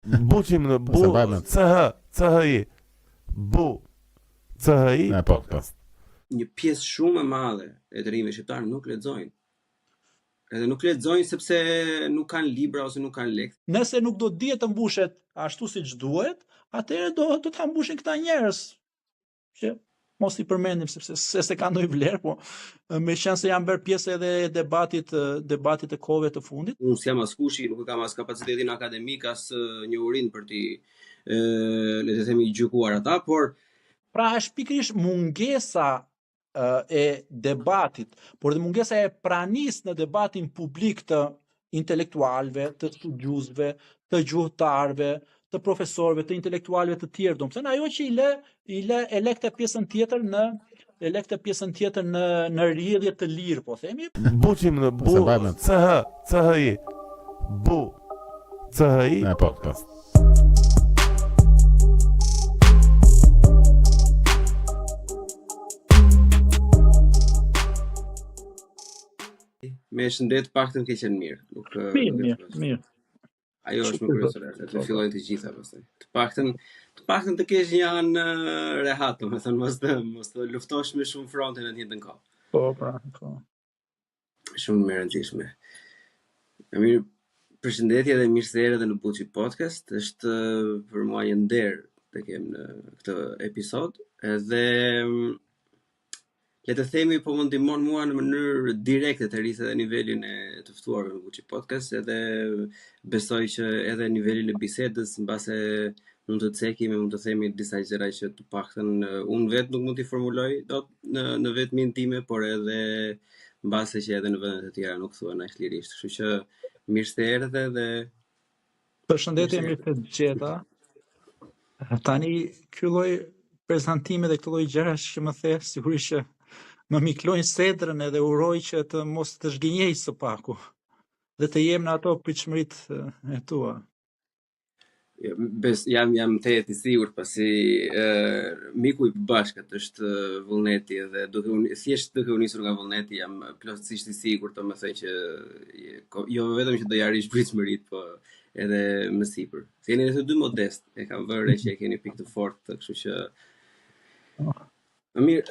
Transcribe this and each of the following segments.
Buqim në bu, CHI, bu, CHI podcast. Një pjesë shumë e madhe e të rinjve shqiptarë nuk lexojnë. Edhe nuk lexojnë sepse nuk kanë libra ose nuk kanë lekë. Nëse nuk do dihet të mbushet ashtu siç duhet, atëherë do ta mbushin këta njerëz që mos i përmendim sepse se ka ndonjë vlerë, po meqense janë bërë pjesë edhe e debatit të kohëve të fundit. Unë s'jam askushi, nuk kam as kapacitetin akademik, as njohurinë për ti le të themi gjykuar ata, por pra është pikërisht mungesa e debatit, por dhe mungesa e pranisë në debatin publik të intelektualëve, të studiuesve, të gjuhëtarëve, të profesorëve, të intelektualëve të tjerë, domethënë ajo që i lë këtë pjesën tjetër në rrjedhje të lirë, po themi. Buqim në bu, CHI, bu, CHI podcast. me shëndet paktën ke qenë mirë. Nuk mirë. Ajo është më kryesore, të fillojnë të gjitha pastaj. Të paktën të kesh një anë rehat, domethënë mos të luftosh me shumë fronte në të njëjtën kohë. Po. Shumë më e rëndësishme. Mirë, përshëndetje dhe mirë se erdhe në Buçi Podcast. Është për mua një nder të kem në këtë episod, edhe le të themi po më ndihmon mua në mënyrë direkte të rrisë edhe nivelin e të ftuarëve në Buçi Podcast, edhe besoj që edhe nivelin e bisedës mbase mund të cekim e mund të themi disa gjëra që të paktën unë vetë nuk mund t'i formuloj dot në vetmin time, por edhe mbase që edhe në vendet e tjera nuk thuhen aq lirisht. Kështu që mirë se erdhe dhe përshëndetje, mirë se gjeta. Tani ky lloj prezantime dhe këtë lloj gjërash që më the, sigurisht që më miklojnë sedrën edhe uroj që të mos të zhgënjej së paku dhe të jem në ato pritshmëritë e tua. Jam të i sigurt pasi miku i bashkët është Vullneti dhe thjesht duke u nisur nga Vullneti jam plotësisht i sigurt domethënë që jo vetëm që do jarish pritshmëritë, po edhe më sipër. Se jeni të dy modest, e kam vënë që e keni pikë të fortë, kështu që mirë,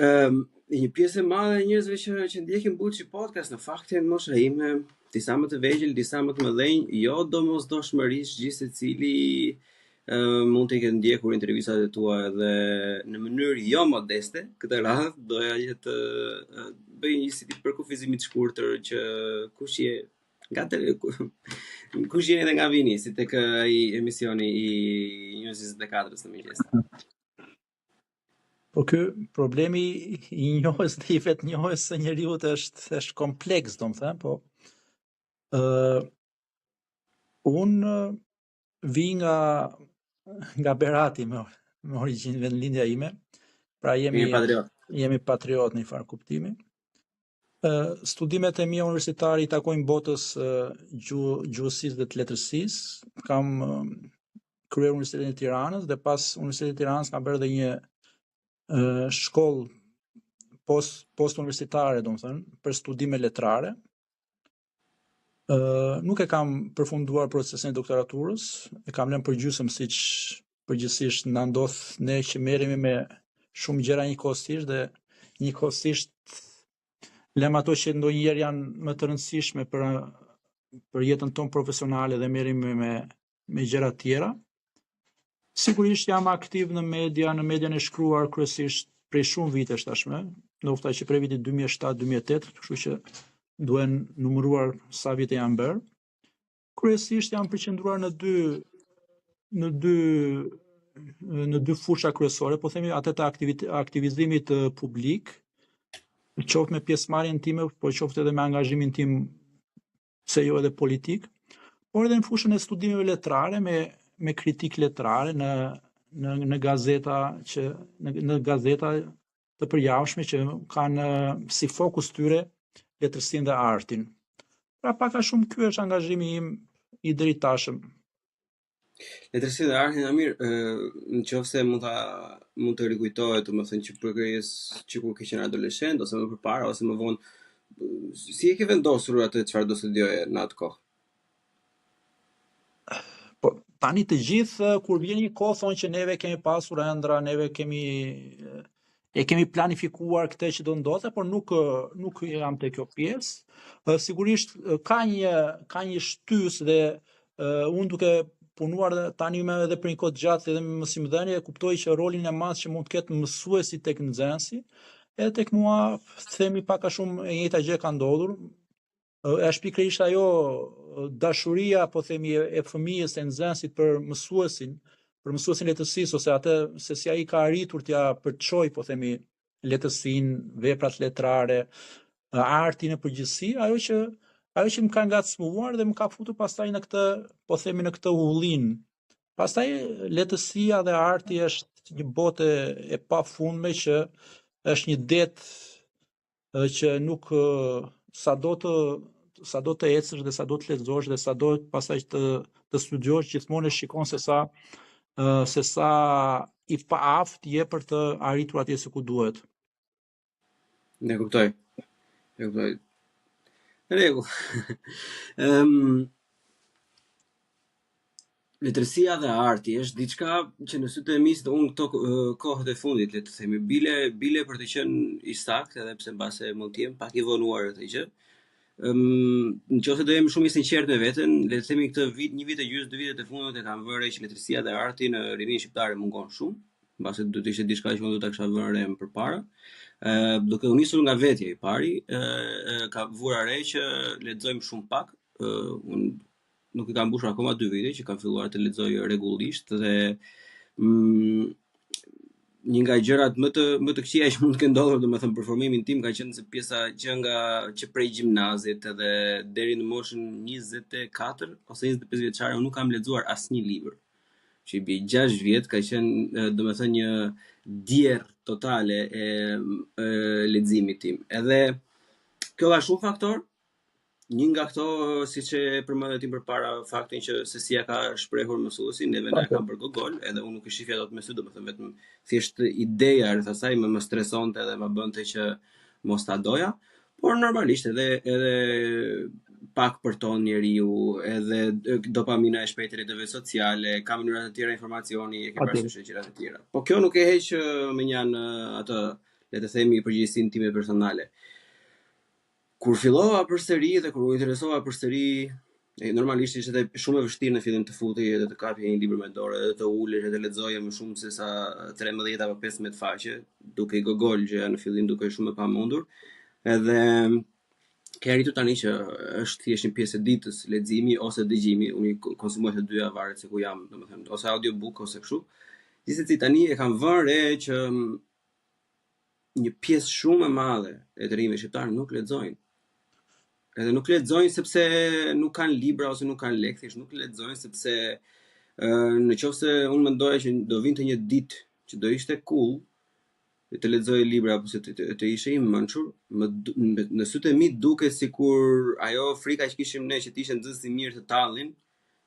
një pjesë e madhe e njerëzve që ndjekin Buçi Podcast në fakt janë mosha ime, disa më të vegjël, disa më të mëdhenj, jo domosdoshmërisht gjithë secili mund të ketë ndjekur intervistat e tua edhe në mënyrë jo modeste. Këtë radhë doja që të bëj një si tip përkufizimi të shkurtër që kush jeni edhe nga vini, si tek ai emisioni i News 24-s në mëngjes. Po ky problemi i njohjes dhe i vetë njohjes së njeriut është kompleks, domethënë, po unë vi nga Berati me origjinë vendlindja ime, pra jemi patriot në një farë kuptimi. Studimet e mia universitare i takojnë botës gjuhësisë dhe të letërsisë. Kam kryer Universitetin e Tiranës dhe pas Universitetit të Tiranës kam bërë edhe një shkollë post universitare, domethënë, për studime letrare. Nuk e kam përfunduar procesin e doktoraturës, e kam lënë përgjysmë siç përgjithsisht na ndodh ne që merremi me shumë gjëra njëkohësisht dhe njëkohësisht lëm ato që ndonjëherë janë më të rëndësishme për jetën tonë profesionale dhe merremi me gjëra tjera. Sigurisht jam aktiv në median e shkruar kryesisht prej shumë vitesh tashmë, ndoshta që prej vitit 2007-2008, kështu që duhen numëruar sa vite janë bërë. Kryesisht jam përqendruar në dy fusha kryesore, po themi atë të aktivizimit publik, qoftë me pjesëmarrjen time, po qoftë edhe me angazhimin tim pse jo edhe politik, por edhe në fushën e studimeve letrare me kritik letrare në gazeta të përjashme që kanë si fokus tyre letërsinë dhe artin. Pra pak a shumë ky është angazhimi im i dritashëm. Letërsinë dhe artin, mirë, nëse mund të rikujtohet, domethënë që përkrijës që kur ke qenë adoleshent ose më përpara ose më vonë, si e ke vendosur atë çfarë do studioje në atë kohë? Po, tani të gjithë kur vjen një kohë thonë që neve kemi pasur ëndra, neve kemi planifikuar këtë që do ndodhe, por nuk jam te kjo pjesë. Sigurisht ka një shtys dhe unë duke punuar tani edhe për një kohë të gjatë edhe me mësimdhënie, kuptoj që rolin e madh që mund të ketë mësuesi tek nxënësi, edhe tek mua themi pak a shumë e njëjta gjë ka ndodhur. Është pikërisht ajo dashuria, po themi, e fëmijës e nxënësit për mësuesin lehtësisë, ose atë se si ai ka arritur t'ja përçoj, po themi, lehtësinë, veprat letrare, artin në përgjithësi, ajo që më ka ngacmuar dhe më ka futur pastaj në këtë, po themi, në këtë ullin. Pastaj lehtësia dhe arti është një botë e pafundme që është një det që nuk sado të ecësh dhe sado të lexosh dhe sado pastaj të studiosh, gjithmonë e shikon se sa i paaft je për të arritur atje se ku duhet. Ne kuptoj. Në rregull. Letërsia dhe arti është diçka që në sytë e mi, unë këto kohët e fundit, le të themi, bile për të qenë i saktë, edhe pse mbase mund të jem pak i vonuar atë gjë. Nëse do jem shumë i sinqert me veten, le të themi këtë vit, një vit e gjysmë, 2 vitet e fundit e kam vënë re që letërsia dhe arti në rinin shqiptare mungon shumë, mbase do të ishte diçka që unë do ta kisha vënë re më përpara. Duke u nisur nga vetja i pari, ka vura re që lexojmë shumë pak. Unë nuk i kam mbushur akoma 2 vite që kam filluar të lexoj rregullisht dhe një nga gjërat më të këqija që mund të kenë ndodhur, domethënë për formimin tim, ka qenë se pjesa që prej gjimnazit edhe deri në moshën 24 ose 25 vjeçare unë nuk kam lexuar asnjë libër. Që i bie 6 vjet ka qenë domethënë një djerr totale e leximit tim. Edhe kjo ka shumë faktor. Një nga këto, siç e përmendë ti përpara, faktin që se si ja ka shprehur mësuesi, neve na kanë bërë gogol, edhe unë nuk e shifja dot me sy, domethënë vetëm thjesht ideja rreth asaj më stresonte dhe më bënte që mos ta doja, por normalisht edhe pak përton njeriu, edhe dopamina e shpejtë rrjeteve sociale, ka mënyra të tjera informacioni, e ke parasysh gjërat e tjera. Po kjo nuk e heq me një atë, le të themi, përgjegjësinë time personale. Kur fillova përsëri dhe kur u interesova përsëri, normalisht ishte shumë e vështirë në fillim të futej edhe të kapje një libër me dorë, edhe të ulesh edhe lexoje më shumë se sa 13 apo 15 faqe, duke i gogol gjëja në fillim, duke shumë e pamundur. Edhe ke arritur tani që është thjesht një pjesë e ditës leximi ose dëgjimi, unë konsumoj të dyja varet se ku jam, domethënë, ose audiobook ose kështu. Gjithsesi tani e kam vënë re që një pjesë shumë e madhe e të rinjve shqiptar nuk lexojnë. Edhe nuk lexojnë sepse nuk kanë libra ose nuk kanë lekë, thjesht nuk lexojnë sepse në qoftë se unë mendoja që do vinte një ditë që do ishte cool të lexoj libra apo se të ishe i mençur, në sytë e mi duket sikur ajo frika që kishim ne që të ishte nxënës i mirë të tallin,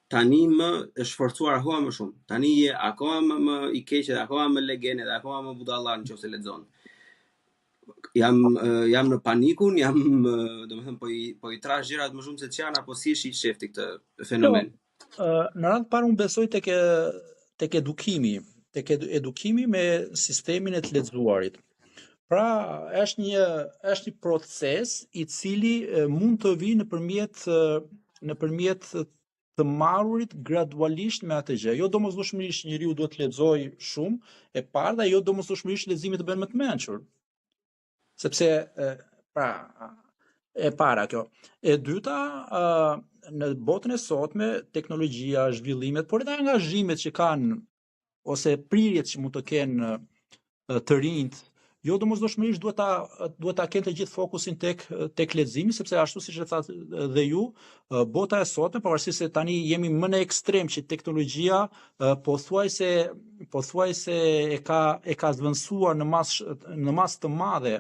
tani më është shforcuar akoma më shumë. Tani je akoma më i keq, akoma më legend, edhe akoma më budallar nëse lexon. Jam në panikun, domethënë po i trash gjërat më shumë se ç'janë, apo si është i shefti këtë fenomen? Në radhë parë unë besoj tek edukimi me sistemin e të lexuarit. Pra është një proces i cili mund të vijë nëpërmjet të marrurit gradualisht me atë gjë. Jo domosdoshmërisht njeriu duhet të lexojë shumë e parë dhe jo domosdoshmërisht leximi të bën më të mençur. Sepse e para kjo. E dyta, në botën e sotme, teknologjia, zhvillimet, por edhe angazhimet që kanë ose prirjet që mund të kenë të rinjt, jo domosdoshmërisht duhet ta kenë të gjithë fokusin tek leximi, sepse ashtu siç e thatë dhe ju, bota e sotme, pavarësisht se tani jemi më në ekstrem që teknologjia pothuajse e ka zvendësuar në masë të madhe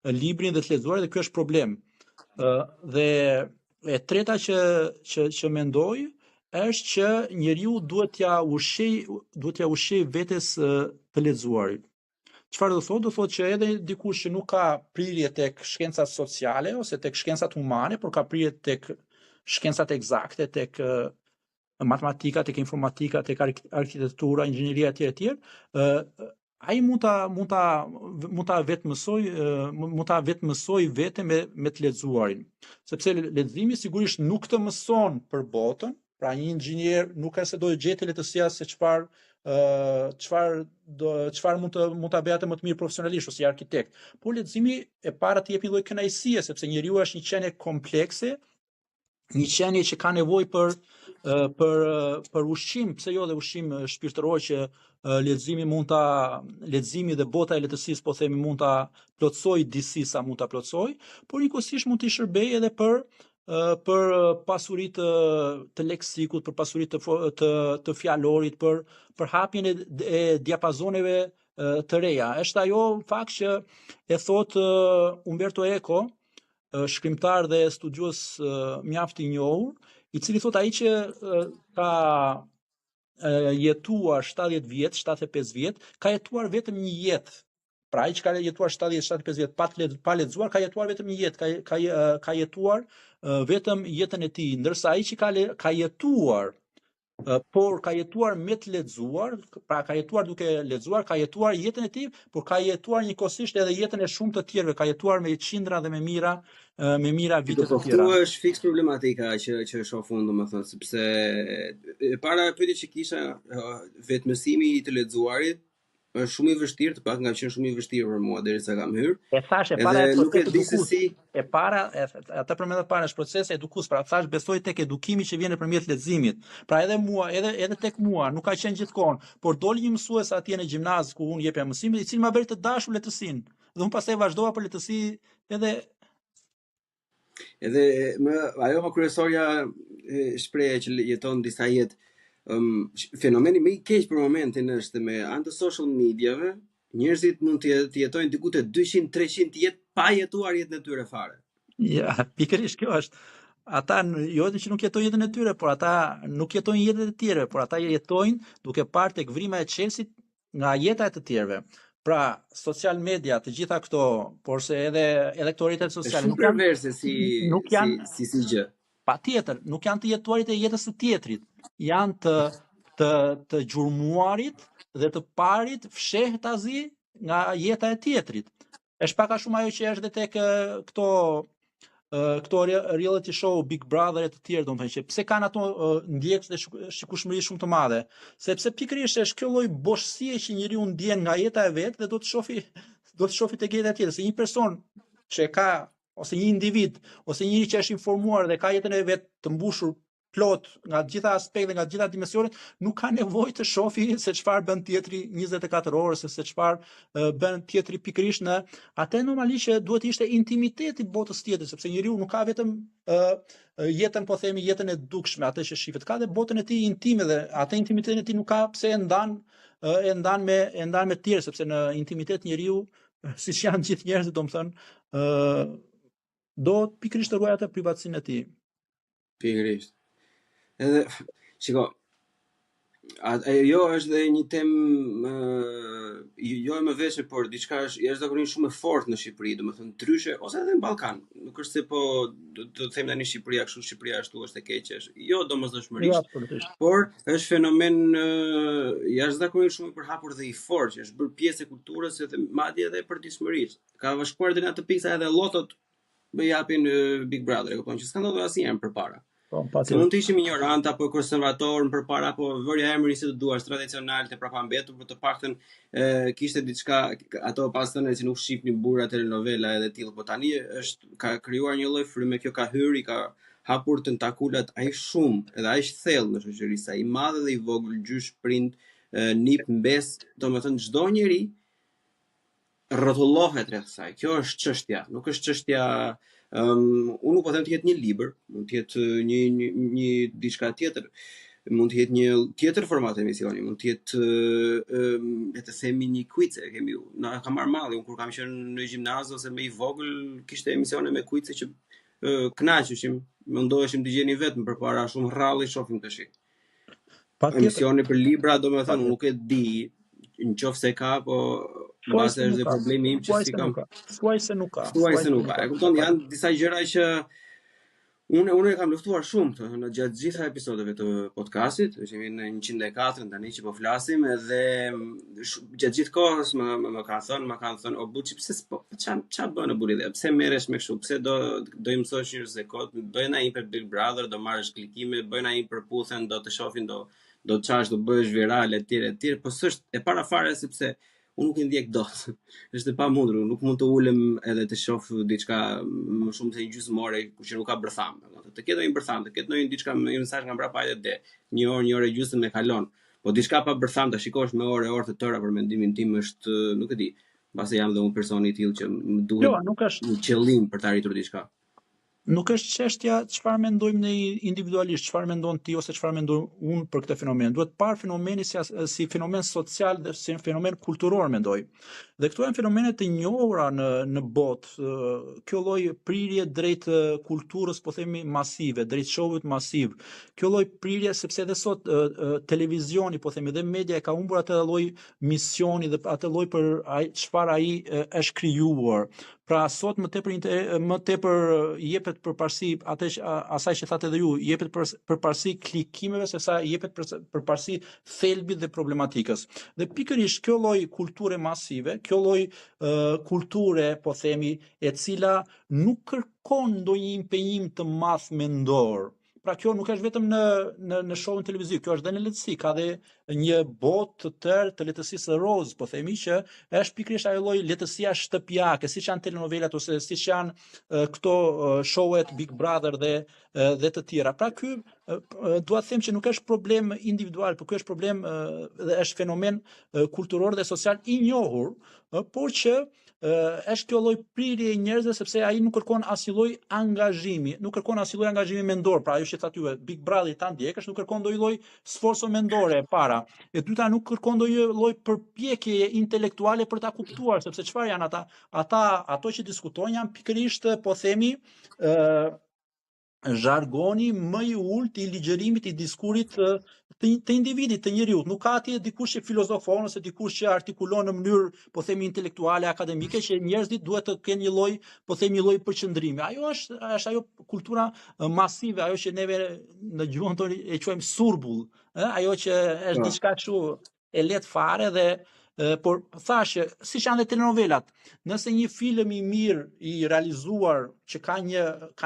librin dhe të lexuarit, dhe ky është problem. Dhe e treta që mendoj është që njeriu duhet t'ja ushqej vetes të lexuarit. Çfarë do thotë? Do thotë që edhe dikush që nuk ka prirje tek shkencat sociale ose tek shkencat humane, por ka prirje tek shkencat eksakte, tek matematika, tek informatika, tek arkitektura, inxhinieria etj. Ai mund ta vetë mësoj vete me të lexuarin. Sepse leximi sigurisht nuk të mëson për botën, pra një inxhinier nuk ka se do të gjetë lehtësia se çfarë mund ta bëj atë më të mirë profesionalisht ose si arkitekt. Por leximi e para të jep një lloj kënaqësie, sepse njeriu është një qenie komplekse, një qenie që ka nevojë për ushqim, pse jo dhe ushqim shpirtëror që leximi dhe bota e lehtësisë po themi mund ta plotësoj disi sa mund ta plotësoj, por njëkohësisht mund të shërbejë edhe për pasuritë të leksikut, për pasuritë të fjalorit, për hapjen e diapazoneve të reja. Është ajo fakt që e thot Umberto Eco, shkrimtar dhe studiues mjaft i njohur, i cili thot ai që ka jetuar 70 vjet, 75 vjet, ka jetuar vetëm një jetë. Pra ai që ka jetuar 70-75 vjet pa lexuar, ka jetuar vetëm një jetë, ka jetuar vetëm jetën e tij, ndërsa ai që ka jetuar por ka jetuar me të lexuar, pra ka jetuar duke lexuar, ka jetuar jetën e tij, por ka jetuar njëkohësisht edhe jetën e shumë të tjerëve, ka jetuar me qindra dhe me mira vite të tjera. Këtu është fiks problematika që shoh unë, domethënë, sepse e para pyetja që kisha, vetëmësimi i të lexuarit është shumë i vështirë, të paktën ka qenë shumë i vështirë për mua derisa kam hyrë. E thash e para edhe nuk e di se si atë përmendet para është procesi edukus, pra thash besoj tek edukimi që vjen nëpërmjet leximit. Pra edhe mua, edhe tek mua, nuk ka qenë gjithkohon, por doli një mësues atje në gjimnaz ku unë jepja mësimin, i cili më bëri të dashur lehtësinë. Dhe unë pastaj vazhdova për lehtësi edhe ajo më kryesorja shpreha që jeton disa jetë. Fenomeni më i keq për momentin është me anë të social mediave, njerëzit mund të jetojnë diku te 200-300 jetë pa jetuar jetën e tyre fare. Ja, pikërisht kjo është. Ata jo vetëm që nuk jetojnë jetën e tyre, por ata nuk jetojnë jetën e tjerëve, por ata jetojnë duke parë tek vrima e Chelsea nga jeta e të tjerëve. Pra, social media, të gjitha këto, por se edhe këto rrjetet sociale nuk janë perverse si gjë. Patjetër, nuk janë të jetuarit e jetës së tjetrit, janë të gjurmuarit dhe të parit fshehtazi nga jeta e tjetrit. Është pak a shumë ajo që është edhe tek këto reality show Big Brother e të tjerë, domethënë që pse kanë ato ndjekës dhe shikueshmëri shumë të madhe, sepse pikërisht është kjo lloj boshësie që njeriu ndjen nga jeta e vet dhe do të shofi tek jeta e tjetër, se një person që ka ose një individ, ose njëri që është informuar dhe ka jetën e vet të mbushur plot nga të gjitha aspektet, nga të gjitha dimensionet, nuk ka nevojë të shohë se çfarë bën tjetri 24 orë, se çfarë bën tjetri pikërisht në atë normalisht që duhet të ishte intimiteti botës tjetër, sepse njeriu nuk ka vetëm jetën, po themi, jetën e dukshme, atë që shifet, ka dhe botën e tij intime dhe atë intimitetin e tij nuk ka pse e ndan me të tjerë, sepse në intimitet njeriu, siç janë gjithë njerëzit, domethënë, do pikërisht të ruaj atë privatësinë e tij. Pikërisht. Edhe, shiko, jo është dhe një temë jo e mëveshme, por diçka është jashtëzakonisht shumë e fortë në Shqipëri, domethënë ndryshe ose edhe në Ballkan. Nuk është se po do të them tani Shqipëria kështu, Shqipëria ashtu është e keqe, jo domosdoshmërisht. Por është fenomen jashtëzakonisht shumë i përhapur dhe i fortë, që është bërë pjesë e kulturës edhe madje edhe e përditshmërisë. Ka shkuar deri në atë pikë sa edhe llotot më japin Big Brother, e kupton, që s'ka ndodhur asnjëherë përpara. Se mund të ishim ignorant apo konservator përpara, apo vërja emrin si të duash tradicional të prapambetur, por të paktën kishte diçka, ato pas thënë që nuk shihnin burra telenovela edhe tillë, po tani ka krijuar një lloj fryme, kjo ka hyrë, ka hapur tentakulat aq shumë edhe aq thellë në shoqëri, sa i madh dhe i vogël, gjysh, prind, nip, mbes, domethënë çdo njeri rrotullohet rreth saj. Kjo është çështja, nuk është çështja. Unë nuk po them të jetë një libër, mund të jetë një diçka tjetër, mund të jetë një tjetër format emisioni, mund të jetë le të themi një quiz, na ka marrë malli, unë kur kam qenë në gjimnaz ose më i vogël, kishte emisione me quiz që kënaqeshim, mendoheshim të gjeni vetëm përpara shumë rralli shohim tash. Emisione për libra, domethënë nuk e di, nëse ka, po mbase është problemi im që si kam. Thuaj se nuk ka. E kupton, janë disa gjëra që Unë e kam luftuar shumë në gjatë gjitha episodeve të podcastit, që jemi në 104 tani që po flasim, edhe gjatë gjithë kohës më kanë thënë o Buçi, pse ç'a bën Buri dhe pse merresh me kështu, pse do i mësosh njerëz se kot, bëj na një për Big Brother, do marrësh klikime, bëj na një përputhen, do të shohin, do të çash, do bëhesh viral etj, po s'është e para fare sepse unë nuk i ndjek dot. Është e pamundur, nuk mund të ulem edhe të shoh diçka më shumë se një gjysmë ore që nuk ka bërtham. Të ketë një bërtham, të ketë ndonjë diçka me një mesazh nga mbrapa edhe një orë e gjysmë me kalon. Po diçka pa bërtham ta shikosh me orë të tëra për mendimin tim është, nuk e di. Mbase jam dhe unë personi i tillë që më duhet një qëllim për të arritur diçka. Nuk është çështja çfarë mendojmë ne individualisht, çfarë mendon ti ose çfarë mendoj unë për këtë fenomen. Duhet parë fenomeni si fenomen social dhe si fenomen kulturor mendoj. Dhe këto janë fenomene të njohura në botë. Kjo lloj prirje drejt kulturës, po themi masive, drejt show-ut masiv. Kjo lloj prirje sepse edhe sot televizioni, po themi, dhe media e ka humbur atë lloj misioni dhe atë lloj për çfarë ai është krijuar. Pra sot më tepër jepet përparësi asaj që thatë edhe ju, jepet përparësi klikimeve se sa jepet përparësi thelbit dhe problematikës. Dhe pikërisht kjo lloj kulture masive, kjo lloj kulture, po themi, e cila nuk kërkon ndonjë impenjim të madh mendor. Pra kjo nuk është vetëm në show-in televiziv, kjo është dhe në lehtësi, ka dhe një botë të tërë të lehtësisë së rozë, po themi, që është pikërisht ajo lloj lehtësia shtëpiake, siç janë telenovelat ose siç janë këto show-et Big Brother dhe të tjera. Pra ky dua të them që nuk është problem individual, por ky është problem dhe është fenomen kulturor dhe social i njohur, por që është kjo lloj prirje e njerëzve sepse ai nuk kërkon asnjë lloj angazhimi, nuk kërkon asnjë lloj angazhimi mendor, pra ajo që thatë ju Big Brother ta ndjekësh, nuk kërkon ndonjë lloj sforzo mendore e para. E dyta nuk kërkon ndonjë lloj përpjekje intelektuale për ta kuptuar, sepse çfarë janë ato që diskutojnë janë pikërisht, po themi, zhargoni më i ulët i ligjërimit i diskurit të individit, të njeriut. Nuk ka atje dikush që filozofon ose dikush që artikulon në mënyrë, po themi, intelektuale, akademike, që njerëzit duhet të kenë një lloj, po themi, një lloj përqendrimi. Ajo është ajo kultura masive, ajo që neve në gjuhën tonë e quajmë surbull, ajo që është diçka kështu e lehtë fare dhe por thashë, siç janë dhe telenovelat, nëse një film i mirë i realizuar që ka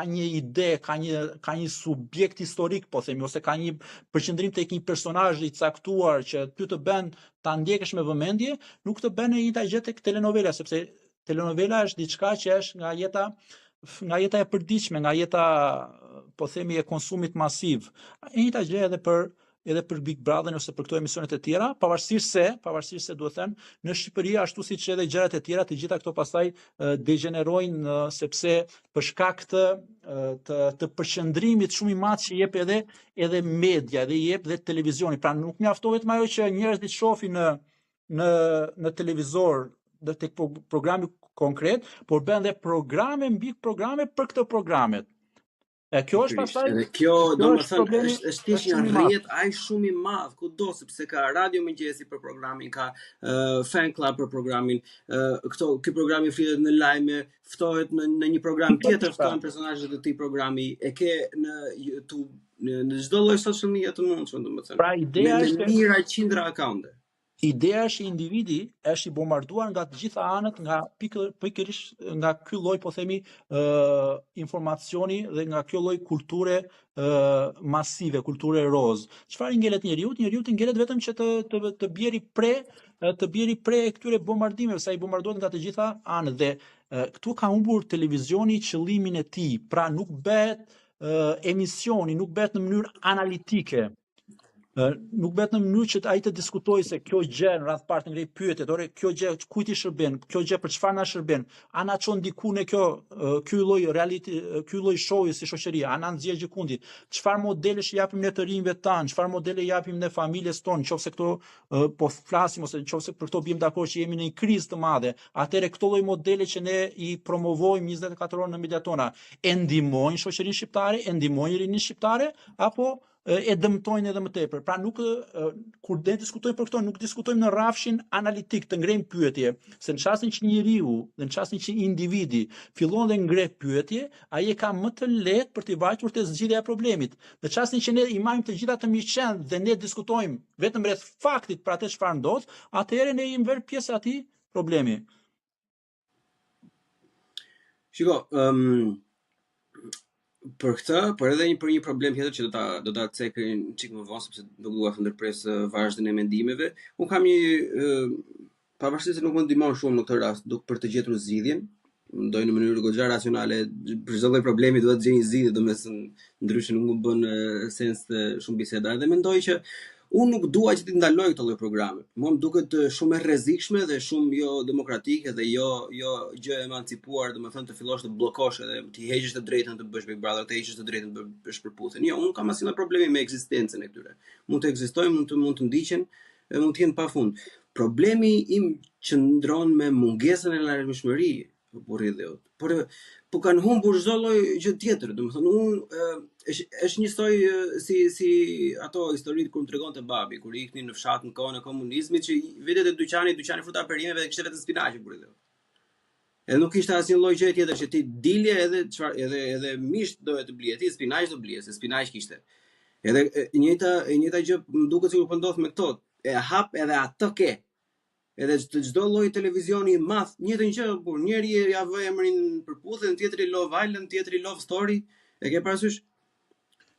një ide, ka një subjekt historik, po themi, ose ka një përqendrim tek një personazh i caktuar që ty të bën ta ndjekësh me vëmendje, nuk të bën një gjë tek telenovela, sepse telenovela është diçka që është nga jeta e përditshme, nga jeta, po themi, e konsumit masiv. E njëjta gjë edhe për Big Brother ose për këto emisionet e tjera, pavarësisht se duhet thënë, në Shqipëri ashtu siç edhe gjërat e tjera, të gjitha këto pastaj degenerojnë sepse për shkak të përqendrimit shumë i madh që jep edhe media, dhe jep dhe televizioni. Pra nuk mjaftohet më ajo që njerëzit shohin në televizor dhe tek programi konkret, por bën dhe programe mbi programe për këto programet. Kjo është pastaj. Edhe kjo, domethënë, është thjesht një rrjet aq shumë i madh kudo, sepse ka Radio Mëngjesi për programin, ka Fan Club për programin, ky programi flitet në lajme, ftohet në një program tjetër, ftohen personazhet e këtij programi, e ke në YouTube, në çdo lloj social media të mundshme, domethënë. Pra ideja është mijëra qindra akaunte. Ideja është individi është i bombarduar nga të gjitha anët, nga pikërisht nga ky lloj, po themi, informacioni dhe nga ky lloj kulture masive, kulture roz. Çfarë i ngelet njeriut? Njeriut i ngelet vetëm që të bjeri pre këtyre bombardimeve, sa i bombarduar nga të gjitha anët. Dhe këtu ka humbur televizioni qëllimin e tij, pra nuk bëhet emisioni, nuk bëhet në mënyrë analitike. Nuk bëhet në mënyrë që ai të diskutojë se kjo gjë në radh parë ngrej pyetjet, ore kjo gjë kujt i shërben, kjo gjë për çfarë na shërben, a na çon diku në ky lloj reality, ky lloj show-i si shoqëria, a na nxjerr gjikundi, çfarë modelesh i japim ne të rinjve tan, çfarë modele i japim ne familjes tonë, nëse këto po flasim ose nëse për këto biem dakord që jemi në një krizë të madhe, atëherë këto lloj modele që ne i promovojmë 24 orë në mediat tona, e ndihmojnë shoqërinë shqiptare, e ndihmojnë rinin shqiptare, apo e dëmtojnë edhe më tepër. Pra nuk kur ne diskutojmë për këto, nuk diskutojmë në rrafshin analitik, të ngrejmë pyetje, se në çastin që njeriu, dhe në çastin që individi fillon dhe ngre pyetje, ai e ka më të lehtë për të vajtur te zgjidhja e problemit. Në çastin që ne i marrim të gjitha të mirëqend dhe ne diskutojmë vetëm rreth faktit për atë çfarë ndodh, atëherë ne i vër pjesë atij problemi. Shiko, për këtë, për edhe për një problem tjetër që do ta cekë çik më vonë sepse nuk dua të ndërpres vazhdin e mendimeve. Un kam një pavarësisht se nuk më ndihmon shumë në këtë rast, për të gjetur zgjidhjen, ndoj në mënyrë goxha racionale, për çdo lloj problemi duhet të gjej një zgjidhje, domethënë ndryshe nuk më bën sens të shumë biseda. Dhe mendoj që unë nuk dua që të ndaloj këto lloj programe. Mua më duket shumë e rrezikshme dhe shumë jo demokratike dhe jo gjë e emancipuar, domethënë të fillosh të bllokosh edhe të heqësh të drejtën të bësh Big Brother, të heqësh të drejtën të bësh përputhjen. Jo, unë kam asnjë problemi me ekzistencën e këtyre. Mund të ekzistojnë, mund të ndiqen, mund të jenë pafund. Problemi im qëndron me mungesën e larmishmërisë, burri i dheut. Po kanë humbur çdo lloj gjë tjetër, domethënë unë është një histori si ato historitë kur më tregonte babi, kur iknin në fshat në kohën e komunizmit, që vetë te dyqani fruta perimeve dhe kishte vetëm spinaqe burri i dheut. Edhe nuk kishte asnjë lloj gjë tjetër që ti dilje edhe misht dohet të blije, ti spinaq do blije, se spinaq kishte. Edhe e njëjta gjë më duket sikur po ndodh me këto. E hap edhe atë ke. Edhe çdo lloj televizioni i madh, njëjtën gjë, por njëri ja vë emrin përputhje, tjetri Love Island, tjetri Love Story, e ke parasysh?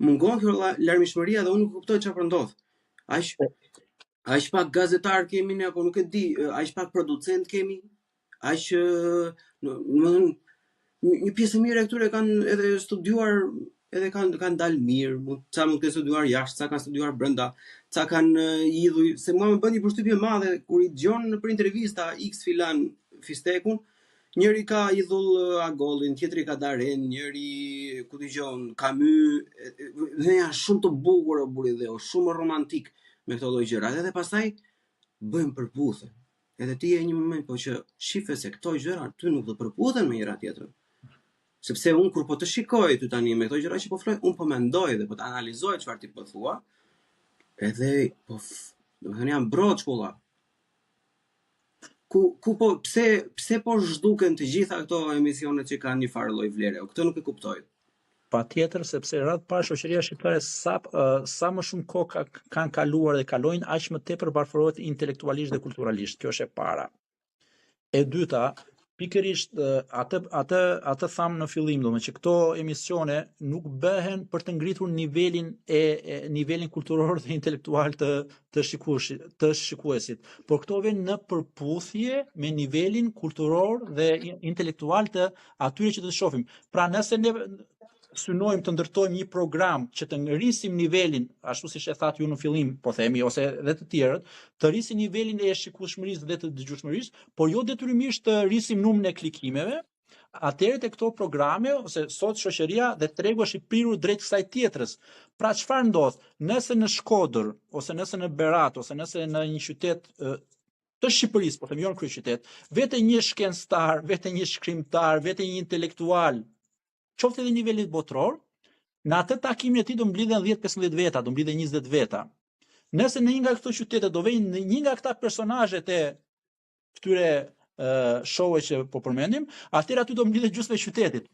Mungon kjo larmishmëria dhe unë nuk kuptoj çfarë ndodh. Aq pak gazetar kemi ne apo nuk e di, aq pak producent kemi, aq një pjesë mirë e këtyre kanë edhe studiuar, edhe kanë dalë mirë, ca mund të studiuar jashtë, ca kanë studiuar brenda, ca kanë idhuj, se mua më bën një përshtypje madhe kur i dëgjon për intervista X filan Fistekun, njëri ka idhull Agollin, tjetri ka Daren, njëri ku dëgjon Camus, dhe janë shumë të bukur o burri dheu, shumë romantik me këto lloj gjëra. Edhe pastaj bëjmë përputhje. Edhe ti e një moment po që shife se këto gjëra ty nuk do përputhen me njëra tjetrën. Sepse unë kur po të shikoj ty tani me këto gjëra që po flas, unë po mendoj dhe po të analizoj çfarë ti po thua. Edhe po domethënë jam brot shkolla. Pse po zhduken të gjitha këto emisionet që kanë një farë lloj vlere? Këtë nuk e kuptoj. Patjetër, sepse radh parë shoqëria shqiptare sa më shumë kohë kanë kaluar dhe kalojnë, aq më tepër varfërohet intelektualisht dhe kulturalisht. Kjo është e para. E dyta, pikërisht atë tham në fillim, domethënë që këto emisione nuk bëhen për të ngritur nivelin kulturor dhe intelektual të shikuesit, por këto vjen në përputhje me nivelin kulturor dhe intelektual të atyre që të shohim. Pra nëse ne synojmë të ndërtojmë një program që të ngrisim nivelin, ashtu siç e thatë ju në fillim, po themi, ose edhe të tjerët, të rrisim nivelin e shikueshmërisë dhe të dëgjueshmërisë, por jo detyrimisht të rrisim numrin e klikimeve, atëherë te këto programe, ose sot shoqëria dhe tregu është i prirur drejt kësaj tjetrës. Pra çfarë ndodh? Nëse në Shkodër, ose nëse në Berat, ose nëse në një qytet të Shqipërisë, po themi jo në kryeqytet, vete një shkencëtar, vete një shkrimtar, vete një intelektual, qoftë edhe nivelit botror, në atë takimin e tij do mblidhen 10-15 veta, do mblidhen 20 veta. Nëse në një nga këto qytete do vjen një nga këta personazhet e këtyre show-e që po përmendim, atëherë aty do mblidhet gjysmë e qytetit.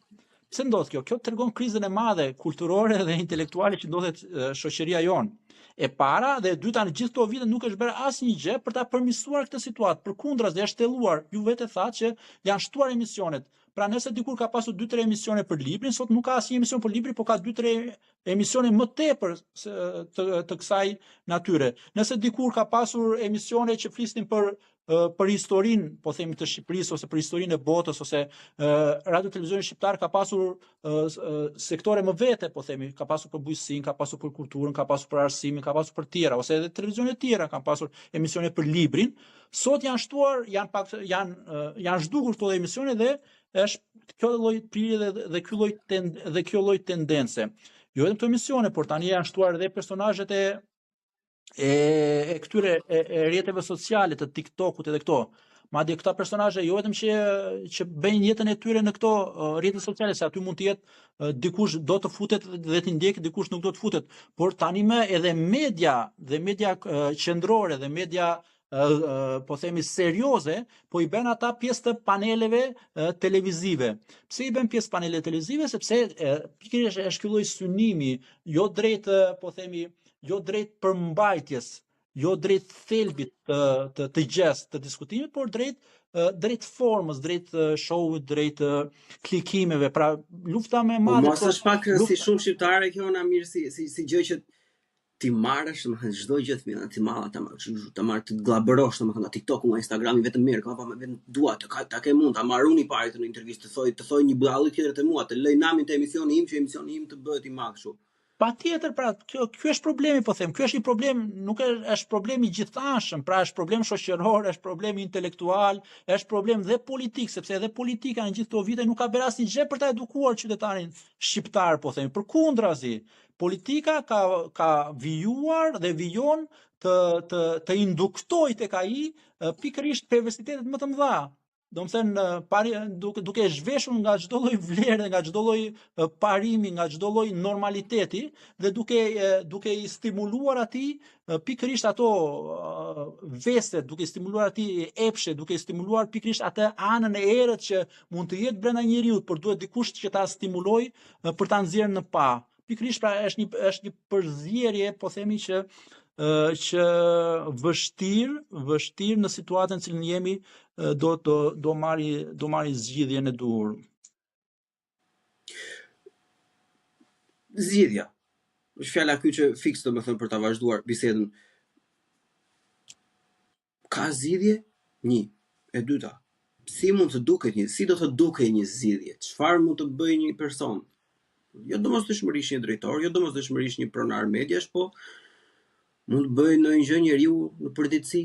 Pse ndodh kjo? Kjo tregon krizën e madhe kulturore dhe intelektuale që ndodhet shoqëria jon. E para dhe e dyta, në gjithë këto vite nuk është bërë asnjë gjë për ta përmirësuar këtë situatë. Përkundras, është shtelluar. Ju vetë thatë që janë shtuar emisionet. Pra nëse dikur ka pasur 2-3 emisione për librin, sot nuk ka asnjë emision për librin, por ka 2-3 emisione më tepër të kësaj natyre. Nëse dikur ka pasur emisione që flisnin për historinë, po themi të Shqipërisë, ose për historinë e botës, ose radio televizioni shqiptar ka pasur sektore më vete, po themi, ka pasur për bujqësinë, ka pasur për kulturën, ka pasur për arsimin, ka pasur për tjera, ose edhe televizionet tjera kanë pasur emisione për librin. Sot janë shtuar, janë zhdukur këto emisione dhe është kjo lloj prirje dhe kjo lloj tendence. Jo vetëm këto emisione, por tani janë shtuar edhe personazhet e këtyre rrjeteve sociale të TikTokut edhe këto. madje këta personazhe jo vetëm që bëjnë jetën e tyre në këto rrjete sociale, se aty mund të jetë dikush do të futet dhe të ndjek, dikush nuk do të futet, por tani më edhe media qendrore dhe media po themi serioze, po i bën ata pjesë të paneleve televizive. Pse i bën pjesë paneleve televizive? Sepse pikërisht është ky lloj synimi, jo drejt po themi, jo drejt përmbajtjes, jo drejt thelbit të gjest të diskutimit, por drejt formës, drejt show-ut, drejt klikimeve. Pra lufta më e madhe. Mos është pak si shumë shqiptare kjo na mirë si gjë që ti marrësh, domethënë çdo gjë fëmijë, ti marr ta marr të glabërosh, domethënë TikTok, nga Instagrami vetëm mirë, ka pa vetëm dua ta ke mund ta marr unë i pari në intervistë, të thoj një budalli tjetër te mua, të lej namin te emisioni im që emisioni im të bëhet i madh kështu. Patjetër, pra, ky është problemi, po them. Ky është një problem, nuk është problem i gjithanshëm, pra është problem shoqëror, është problem intelektual, është problem dhe politik, sepse edhe politika në gjithë këto vite nuk ka bërë asnjë gjë për ta edukuar qytetarin shqiptar, po them. Përkundrazi, politika ka vijuar dhe vijon të induktoj tek ai pikërisht perversitetet më të mëdha. Domethënë duke zhveshur nga çdo lloj vlere, nga çdo lloj parimi, nga çdo lloj normaliteti dhe duke i stimuluar atij pikërisht ato veset, duke i stimuluar atij epshe, duke i stimuluar pikërisht atë anën e errët që mund të jetë brenda njeriut, por duhet dikush që ta stimuloj për ta nxjerrë në pa. Pikërisht pra është një përzierje, po themi që vështirë në situatën në cilën jemi do marri zgjidhjen e duhur. Zgjidhja. Është fjala ky që fiks domethënë për ta vazhduar bisedën. Ka zgjidhje? Një. E dyta. Si do të duket një zgjidhje? Çfarë mund të bëjë një person? Jo domosdoshmërisht një drejtor, jo domosdoshmërisht një pronar mediash, po mund të bëjë ndonjë gjë njeriu në përditësi.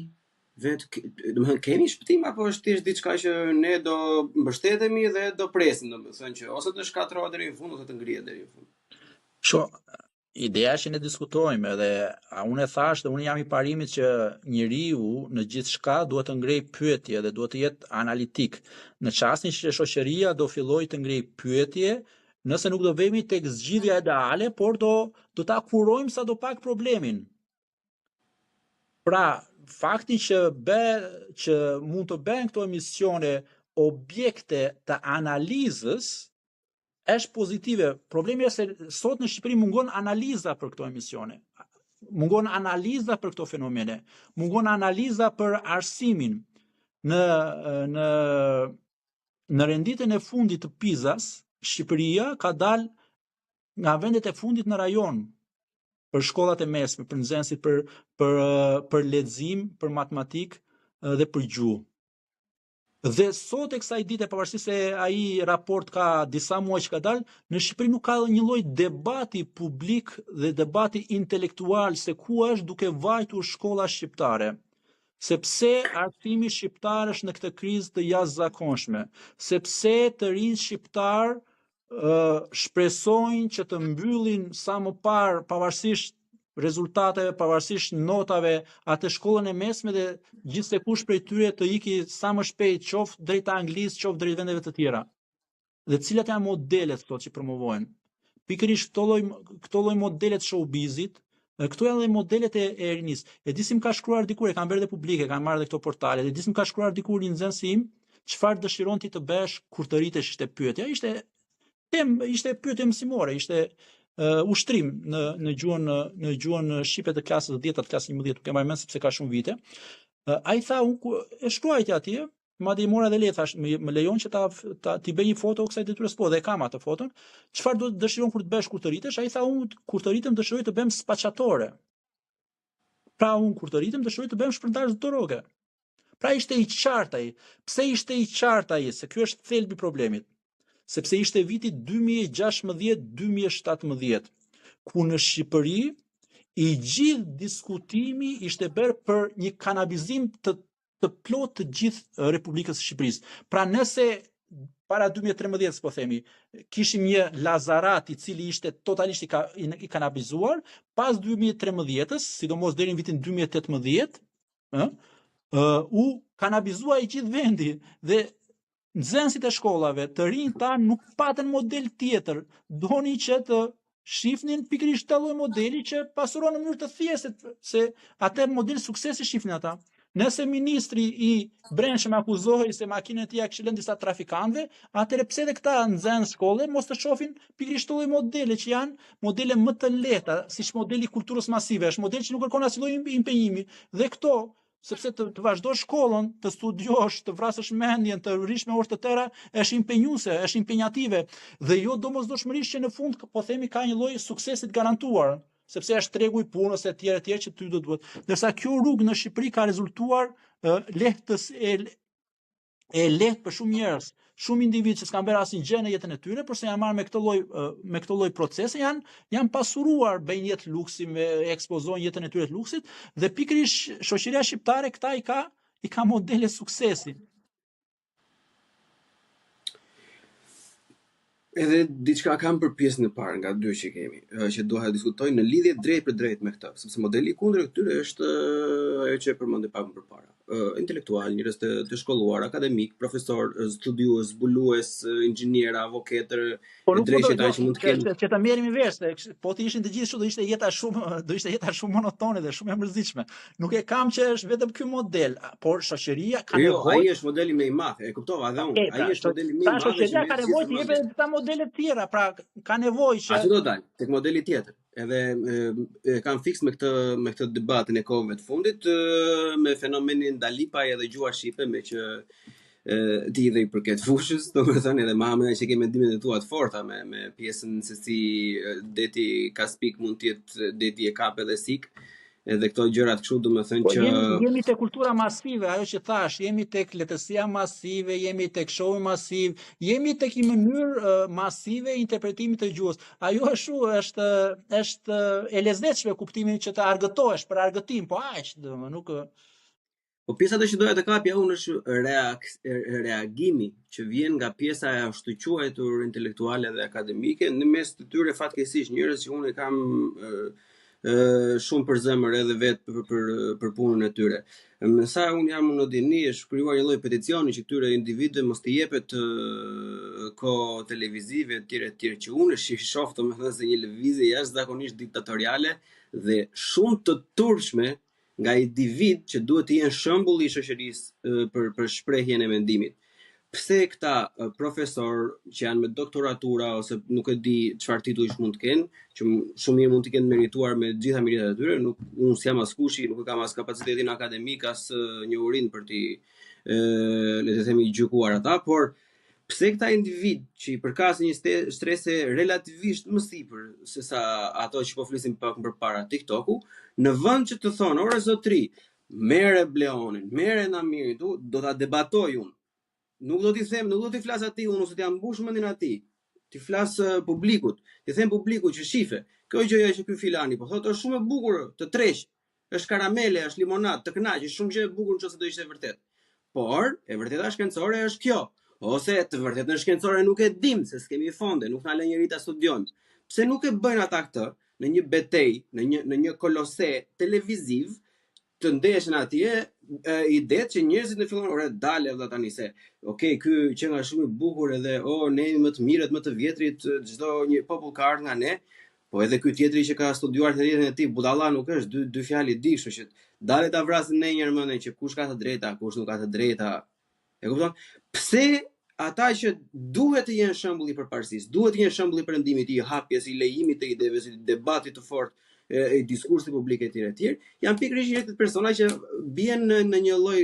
Domethënë kemi shpëtim apo është thjesht diçka që ne do mbështetemi dhe do presim, domethënë që ose të shkatërrohet deri në fund ose të ngrihet deri në fund. Ideja që ne diskutojmë edhe unë e thash dhe unë jam i parimit që njeriu në gjithçka duhet të ngrej pyetje dhe duhet të jetë analitik. Në çastin që shoqëria do fillojë të ngrej pyetje, nëse nuk do vemi tek zgjidhja ideale, por do ta kurojmë sadopak problemin. Pra, fakti që mund të bëhen këto emisione objekte të analizës është pozitive. Problemi është se sot në Shqipëri mungon analiza për këto emisione. Mungon analiza për këto fenomene. Mungon analiza për arsimin. Në renditën e fundit të PISA-s, Shqipëria ka dalë nga vendet e fundit në rajon për shkollat e mesme, për nxënësit, për lexim, për matematik dhe për gjuhë. Dhe sot e kësaj dite, pavarësisht se ai raport ka disa muaj që ka dalë, në Shqipëri nuk ka një lloj debati publik dhe debati intelektual se ku është duke vajtur shkolla shqiptare. Sepse artimi shqiptar është në këtë krizë të jashtëzakonshme, sepse të rinjt shqiptar shpresojnë që të mbyllin sa më parë, pavarësisht rezultateve, pavarësisht notave, atë shkollën e mesme dhe gjithse kush prej tyre të iki sa më shpejt, qoftë drejt Anglisë, qoftë drejt vendeve të tjera. Dhe cilat janë modelet këto që promovohen? Pikërisht këto lloj modelet showbizit, këto janë dhe modelet e rinisë. E di si më ka shkruar dikur, e kanë bërë dhe publike, kanë marrë dhe këto portale, e di si më ka shkruar dikur një nxënës im, çfarë dëshiron ti të bësh kur të rritesh, ishte pyetja, ishte pyetje mësimore, ishte ushtrim në gjuhën shqipe të klasës 10, të klasës 11, nuk e mbaj mend sepse ka shumë vite. Ai tha, unë e shkruaj atje, madje i mora dhe le, thash, më lejon që ti bëj një foto kësaj detyres, po dhe kam atë foton. Çfarë do të dëshiron kur të bësh kur të rritesh? Ai tha, unë kur të rritem dëshiroj të bëhem spacciatore. Pra unë kur të rritem dëshiroj të bëhem shpërndarës dorëge. Pra ishte i qartë ai. Pse ishte i qartë ai? Se ky është thelbi i problemit. Sepse ishte viti 2016-2017, ku në Shqipëri i gjithë diskutimi ishte bërë për një kanabizim të plot të gjithë Republikës së Shqipërisë. Pra nëse para 2013, po themi, kishim një lazarat i cili ishte totalisht i kanabizuar, pas 2013-s, sidomos deri në vitin 2018, u kanabizua i gjithë vendi dhe nxënësit e shkollave, të rinj ta nuk patën model tjetër, doni që të shifnin pikërisht të lloj modeli që pasuron në mënyrë të thjeshtë, se atë model suksesi shifnin ata. Nëse ministri i brendshëm akuzohej se makinën e tij ja kishte lënë disa trafikantëve, atëherë pse edhe këta nxënës shkolle mos të shohin pikërisht të lloj modele që janë modele më të lehta, siç modeli i kulturës masive, është model që nuk kërkon asnjë lloj impenjimi. Dhe këto sepse të vazhdosh shkollën, të studiosh, të vrasësh mendjen, të rish me orë të tëra, është impenjuese, është impenjative dhe jo domosdoshmërisht që në fund po themi ka një lloj suksesi të garantuar, sepse është tregu i punës e tjerë që ty do duhet. Ndërsa kjo rrugë në Shqipëri ka rezultuar lehtë për shumë njerëz. Shumë individ që s'kan bërë asnjë gjë në jetën e tyre, përse janë marrë me këtë lloj procese, janë pasuruar, bëjnë jetë luksi, ekspozojnë jetën e tyre të luksit, dhe pikërisht shoqëria shqiptare këta i ka modele suksesi. Edhe diçka kam për pjesën e parë nga dy që kemi, që dua të diskutoj në lidhje drejt për drejt me këtë, sepse modeli i kundër këtyre është ajo që e përmendë pak më përpara. Intelektual, njerëz të shkolluar, akademik, profesor, studiues, zbulues, inxhinier, avokatër, drejtë ata që mund të kenë. Që ta merremi vesh, po të ishin të gjithë kështu, do ishte jeta shumë monotone dhe shumë e mërzitshme. Nuk e kam që është vetëm ky model, por shoqëria ka nevojë. Ai është modeli më i madh, e kuptova edhe unë. Ai është modeli më i madh. Shoqëria ka nevojë të jepë disa modele të tjera, pra ka nevojë që aty do dal tek modeli tjetër. Edhe kam fiks me këtë debatin e kohëve të fundit me fenomenin Dalipaj edhe gjua shqipe, me që ti dhe i përket fushës, domethënë edhe Mahamena që ke mendimet e tua të forta me pjesën se si deti Kaspik mund të jetë deti e kap edhe sik. Edhe këto gjërat kështu domethënë që jemi te kultura masive, ajo që thash, jemi tek letësia masive, jemi tek showi masiv, jemi tek një mënyrë masive interpretimit të gjuhës. Ajo është e lezetshme kuptimin që të argëtohesh për argëtim, po aq, domethënë nuk. Po pjesa që doja të kapja unë është reagimi që vjen nga pjesa e ashtu quajtur intelektuale dhe akademike, në mes të tyre fatkeqësisht njerëz që unë kam shumë për zemër edhe vetë për punën e tyre. Sa unë jam në dini, është krijuar një lloj peticioni që këtyre individëve mos t'i jepet kohë televizive etj që unë shoh domethënë se një lëvizje jashtëzakonisht diktatoriale dhe shumë të turpshme nga individ që duhet të jenë shembull i shoqërisë për shprehjen e mendimit. Pse këta profesor që janë me doktoratura ose nuk e di çfarë titull mund të kenë, që shumë mirë mund të kenë merituar me gjitha meritat e tyre, unë s'jam as kushi, nuk kam as kapacitetin akademik, as njohurinë për t'i le të themi gjykuar ata, por pse këta individ që i përkasin një strese relativisht më sipër se sa ato që po flisim pak më përpara TikToku, në vend që të thonë, ore zotri, merre Bleonin, merre Namirin, do ta debatoj unë. Nuk do t'i them, nuk do t'i flas atij unë ose t'i ambush mendin atij. Ti flas publikut, ti them publikut që shife. Kjo gjëja që ky filani po thotë është shumë e bukur, të treq. Është karamele, është limonadë, të kënaqësh, shumë gjë e bukur nëse do ishte vërtet. Por, e vërteta shkencore është kjo. Ose të vërtetën shkencore nuk e dim se s'kemi fonde, nuk na lë njëri ta studiojmë. Pse nuk e bëjnë ata këtë në një betejë, në një kolose televiziv? Të ndeshen atje idetë që njerëzit në fillon ore dalë edhe tani se okay, ky që nga shumë i bukur edhe ne jemi më të mirët, më të vjetrit, çdo një popull ka ardhur nga ne, po edhe ky tjetri që ka studiuar të jetën e tij, budalla nuk është, dy fjalë dikshë që dalë ta vrasin në një mendje që kush ka të drejta, kush nuk ka të drejta. E kupton? Pse ata që duhet të jenë shembull i përparësisë, duhet të jenë shembull i perëndimit, i hapjes, i lejimit të ideve, i debatit të fortë, e diskursit publik etj, janë pikërisht një persona që bien në një lloj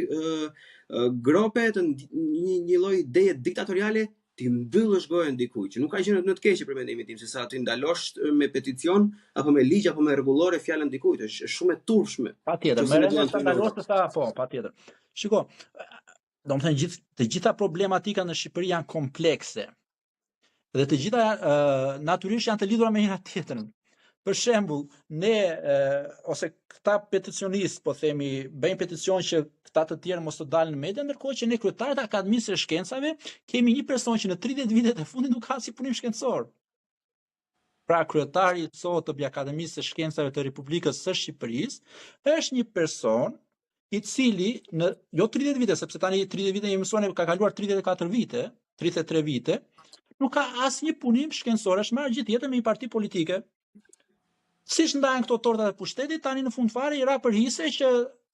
grope të një lloj ideje diktatoriale, ti mbyllësh gojën dikujt që nuk ka gjë në të keqe për mendimin tim, se sa ti ndalosh me peticion apo me ligj apo me rregullore fjalën dikujt, është shumë e turpshme. Patjetër, më të ndalosh sa po, patjetër. Shiko, domethënë të gjitha problematika në Shqipëri janë komplekse. Dhe të gjitha natyrisht janë të lidhura me njëra tjetrën. Për shembull, ne ose këta peticionistë, po themi, bëjnë peticion që këta të tjerë mos të dalin në media, ndërkohë që ne kryetarët e Akademisë së Shkencave kemi një person që në 30 vitet e fundit nuk ka si punim shkencor. Pra kryetari sot të Akademisë së Shkencave të Republikës së Shqipërisë është një person i cili jo 30 vite, sepse tani 30 vite jemi mësuar, ka kaluar 34 vite, 33 vite, nuk ka asnjë punim shkencor, është marrë gjithë jetën me një parti politike. Siç ndahen këto tortat e pushtetit, tani në fund fare i ra për hise që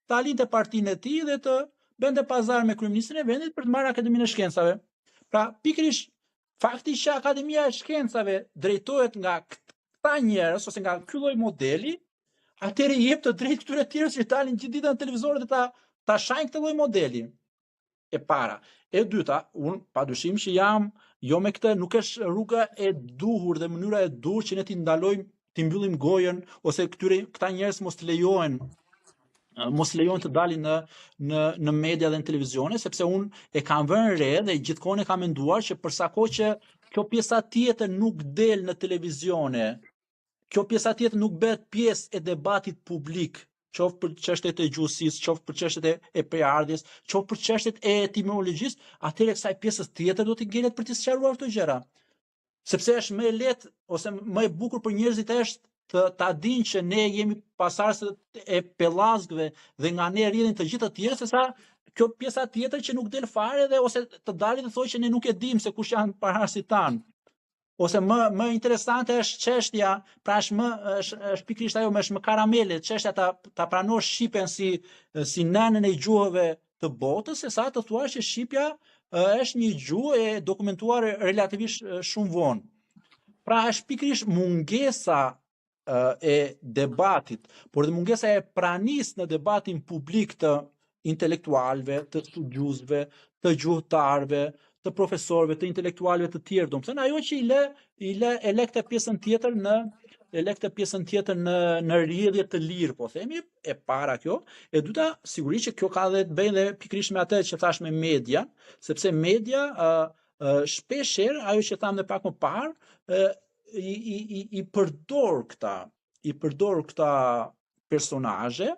ta linte partinë e tij dhe të bënte pazar me kryeministrin e vendit për të marrë Akademinë e Shkencave. Pra, pikërisht fakti që Akademia e Shkencave drejtohet nga këta njerëz ose nga ky lloj modeli, atëherë i jep të drejtë këtyre tjerës që dalin gjithë ditën në televizor dhe ta shajnë këtë lloj modeli. E para. E dyta, unë padyshim që jam jo me këtë, nuk është rruga e duhur dhe mënyra e duhur që ne t'i ndalojmë, t'i mbyllim gojën ose këta njerëz mos lejojnë të dalin në media dhe në televizione, sepse unë e kam vënë re dhe gjithkohon e kam menduar që përsa kohë që kjo pjesa tjetër nuk del në televizione, kjo pjesa tjetër nuk bëhet pjesë e debatit publik, qoftë për çështjet e gjuhësisë, qoftë për çështjet e përardhjes, qoftë për çështjet e etimologjisë, atëherë kësaj pjesës tjetër do t'i ngelet për të sqaruar këto gjëra. Sepse është më e lehtë ose më e bukur për njerëzit është ta dinë që ne jemi pasardhës e pellazgëve dhe nga ne rrjedhin të gjithë të tjerë, sesa kjo pjesa tjetër që nuk del fare dhe ose të dalin të thojë që ne nuk e dimë se kush janë paraardhësit tanë. Ose më interesante është çështja, pra është pikërisht ajo, është më karamele, çështja ta pranosh Shqipen si nënën e gjuhëve të botës, sesa të thuash që shqipja është një gjuhë e dokumentuar relativisht shumë vonë. Pra është pikërisht mungesa e debatit, por dhe mungesa e pranisë në debatin publik të intelektualëve, të studiuesve, të gjuhëtarëve, të profesorëve, të intelektualëve të tjerë, domethënë ajo që i lë këtë pjesën tjetër në rrjedhje të lirë, po themi, e para kjo, e dyta sigurisht që kjo ka dhe të bëjë dhe pikërisht me atë që thash me media, sepse media shpeshherë ajo që thamë dhe pak më parë, i përdor këta personazhe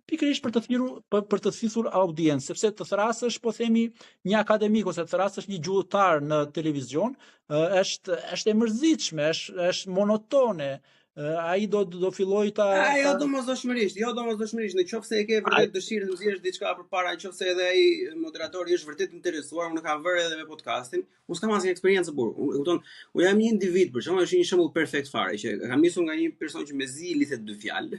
pikërisht për të thithur audiencë, sepse të thrasësh, po themi, një akademik ose të thrasësh një gjuhëtar në televizion, është e mërzitshme, është monotone. Ai do filloj jo domosdoshmërisht, nëse e ke vërtet dëshirë të nxjerrësh diçka përpara, nëse edhe ai moderatori është vërtet interesuar, unë kam vërë edhe me podcastin, unë s'kam asnjë eksperiencë burr. Unë jam një individ, për shembull, është një shembull perfekt fare që kam nisur nga një person që mezi i lithet dy fjalë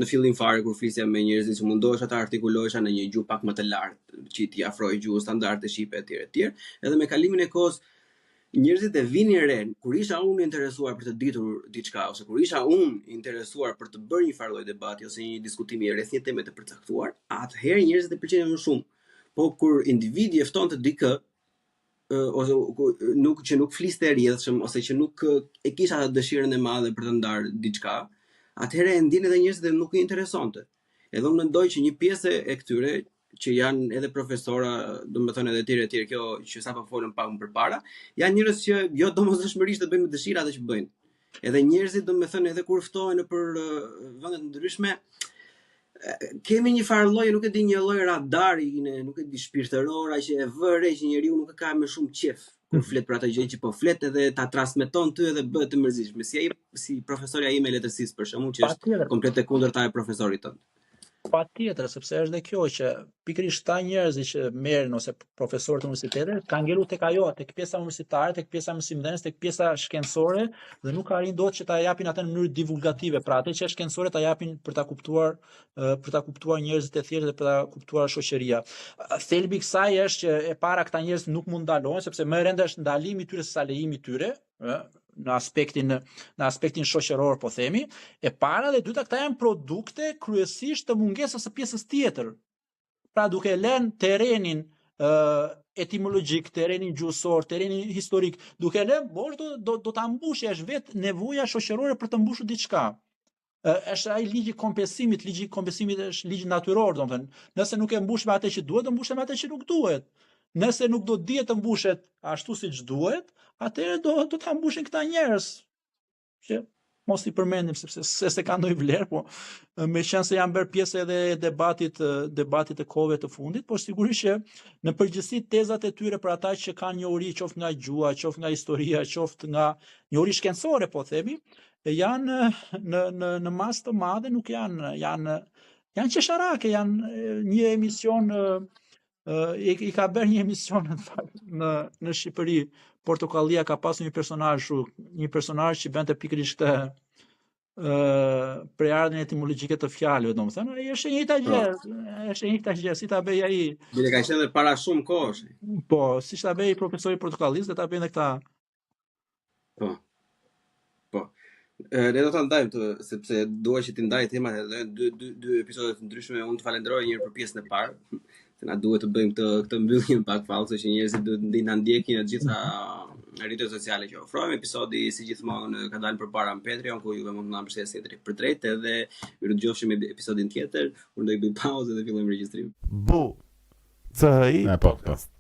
në fillim fare kur flisja me njerëzit që mundohesha ta artikulohesha në një gjuhë pak më të lartë, që t'i afroj gjuhës standarde shqipe etj. Edhe me kalimin e kohës njerëzit e vinin re, kur isha unë interesuar për të ditur diçka, ose kur isha unë interesuar për të bërë një farë lloj debati ose një diskutimi rreth një teme të përcaktuar, atëherë njerëzit e pëlqenin më shumë. Po kur individi e ftonte dikë, ose që nuk fliste e rrjedhshëm, ose që nuk e kisha dëshirën e madhe për të ndarë diçka, atëherë e ndjen edhe njerëzit dhe nuk i interesonte. Edhe unë mendoj që një pjesë e këtyre që janë edhe profesora, domethënë edhe tjerë, kjo që sapo folëm pak më përpara, janë njerëz që jo domosdoshmërisht të bëjnë me dëshirë atë që bëjnë. Edhe njerëzit, domethënë, edhe kur ftohen nëpër vende të ndryshme, kemi një farë lloj, nuk e di, një lloj radari, nuk e di, shpirtërora që e vë re që njeriu nuk e ka më shumë qef kur flet për atë gjë që po flet edhe ta transmeton ty edhe bëhet të mërzitshme. Si profesorja ime e letërsisë për shembull, që është komplet e kundërta e profesorit tonë. Patjetër, sepse është dhe kjo që pikërisht ta njerëzit që merren ose profesorët e universitetit kanë ngelur tek ajo, tek pjesa universitare, tek pjesa mësimdhënëse, tek pjesa shkencore dhe nuk arrin dot që ta japin atë në mënyrë divulgative, pra atë që është shkencore ta japin për ta kuptuar njerëzit e thjeshtë dhe për ta kuptuar shoqëria. Thelbi i kësaj është që e para këta njerëz nuk mund ndalohen, sepse më e rënda është ndalimi i tyre se sa lejimi i tyre, në aspektin shoqëror, po themi, e para dhe dyta, këta janë produkte kryesisht të mungesës së pjesës tjetër. Pra duke lënë terrenin etimologjik, terrenin gjuhësor, terrenin historik, duke lënë bosh do ta mbushë, është vetë nevoja shoqërore për të mbushur diçka. Është ai ligji i kompensimit është ligj natyror, domethënë, nëse nuk e mbush me atë që duhet, do mbushet me atë që nuk duhet. Nëse nuk do dihet të mbushet ashtu siç duhet, atëherë do ta mbushin këta njerëz. Që mos i përmendim sepse se ka ndonjë vlerë, po meqense janë bërë pjesë edhe e debatit të kohëve të fundit, por sigurisht që në përgjithësi tezat e tyre për ata që kanë njohuri qoftë nga gjuha, qoftë nga historia, qoftë nga njohuri shkencore, po themi, janë në masë të madhe nuk janë janë qesharake, janë një emision i ka bërë një emision në Shqipëri. Portokallia ka pasur një personazh që bënte pikërisht prejardhjen etimologjike të fjalëve, domethënë, ai është e njëjta gjë, si ta bëj ai. Bile ka qenë edhe para shumë kohësh. Po, siç ta bëj profesori portokallist, ta bëjnë këta. Po. Ne do ta ndajmë sepse dua që ti ndaj temat edhe dy episode të ndryshme. Unë të falenderoj një herë për pjesën e parë. Se na duhet të bëjmë këtë mbyllje pak fallse që njerëzit do të na ndjekin në të gjitha rrjetet sociale që ofrojmë. Episodi si gjithmonë ka dalë përpara në Patreon, ku juve mund të na mbështesni drejt për drejt, edhe ju dëgjofshim në episodin tjetër. Unë do i bëj pauzë dhe fillojmë regjistrimin. Bu CHI podcast.